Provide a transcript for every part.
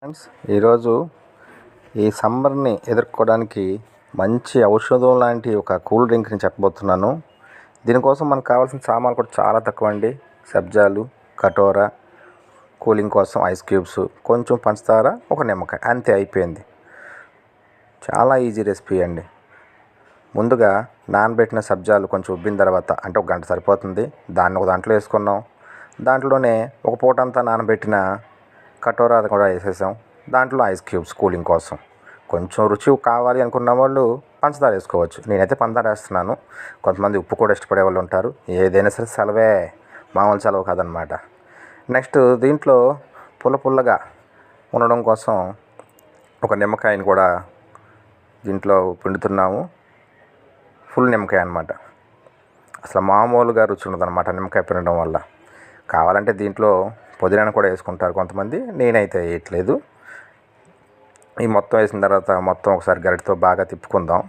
Friends, ఈరోజు ఈ సమ్మర్ని ఎదుర్కోవడానికి మంచి ఔషధం లాంటి ఒక కూల్ డ్రింక్ని చెప్పబోతున్నాను. దీనికోసం మనకు కావాల్సిన సామాన్లు కూడా చాలా తక్కువ అండి. సబ్జాలు, కటోరా, కూలింగ్ కోసం ఐస్ క్యూబ్స్, కొంచెం పంచదార, ఒక నిమ్మకాయ, అంతే అయిపోయింది. చాలా ఈజీ రెసిపీ అండి. ముందుగా నానబెట్టిన సబ్జాలు కొంచెం ఉబ్బిన తర్వాత, అంటే ఒక గంట సరిపోతుంది, దాన్ని ఒక దాంట్లో వేసుకున్నాం. దాంట్లోనే ఒక పూట అంతా నానబెట్టిన కటోరా అది కూడా వేసేసాం. దాంట్లో ఐస్ క్యూబ్స్ కూలింగ్ కోసం. కొంచెం రుచి కావాలి అనుకున్న వాళ్ళు పంచదార వేసుకోవచ్చు. నేనైతే పంచదార వేస్తున్నాను. కొంతమంది ఉప్పు కూడా ఇష్టపడే వాళ్ళు ఉంటారు. ఏదైనా సరే సెలవే, మామూలు సెలవు కాదనమాట. నెక్స్ట్ దీంట్లో పుల్లగా ఉండడం కోసం ఒక నిమ్మకాయని కూడా దీంట్లో పిండుతున్నాము. ఫుల్ నిమ్మకాయ అనమాట. అసలు మామూలుగా రుచి ఉండదన్నమాట నిమ్మకాయ పిండడం వల్ల. కావాలంటే దీంట్లో పుదీనాను కూడా వేసుకుంటారు కొంతమంది, నేనైతే వేయట్లేదు. ఈ మొత్తం వేసిన తర్వాత మొత్తం ఒకసారి గరిటతో బాగా తిప్పుకుందాం.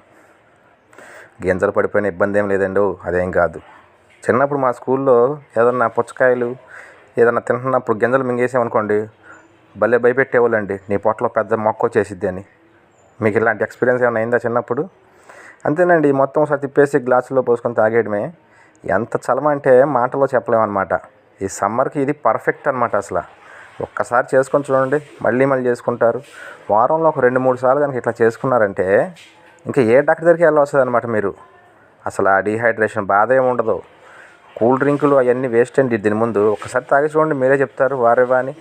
గింజలు పడిపోయిన ఇబ్బంది ఏం లేదండి, అదేం కాదు. చిన్నప్పుడు మా స్కూల్లో ఏదన్నా పుచ్చకాయలు ఏదన్నా తింటున్నప్పుడు గింజలు మింగేసామనుకోండి, భలే భయపెట్టేవాళ్ళండి, నీ పొట్టలో పెద్ద మొక్క వచ్చేసిద్ది అని. మీకు ఇలాంటి ఎక్స్పీరియన్స్ ఏమైనా అయిందా చిన్నప్పుడు? అంతేనండి, మొత్తం ఒకసారి తిప్పేసి గ్లాసులో పోసుకొని తాగేయడమే. ఎంత చలమ అంటే మాటలో చెప్పలేమన్నమాట. ఈ సమ్మర్కి ఇది పర్ఫెక్ట్ అనమాట. అసలు ఒక్కసారి చేసుకొని చూడండి, మళ్ళీ చేసుకుంటారు. వారంలో ఒక 2-3 సార్లు కనుక ఇట్లా చేసుకున్నారంటే ఇంకా ఏ డాక్టర్ దగ్గరికి వెళ్ళవస్తుంది అనమాట మీరు. అసలు ఆ డీహైడ్రేషన్ బాధ ఏమి ఉండదు. కూల్ డ్రింకులు అవన్నీ వేస్ట్ అండి. దీని ముందు ఒక్కసారి తాగి చూడండి, మీరే చెప్తారు వారేవా అని.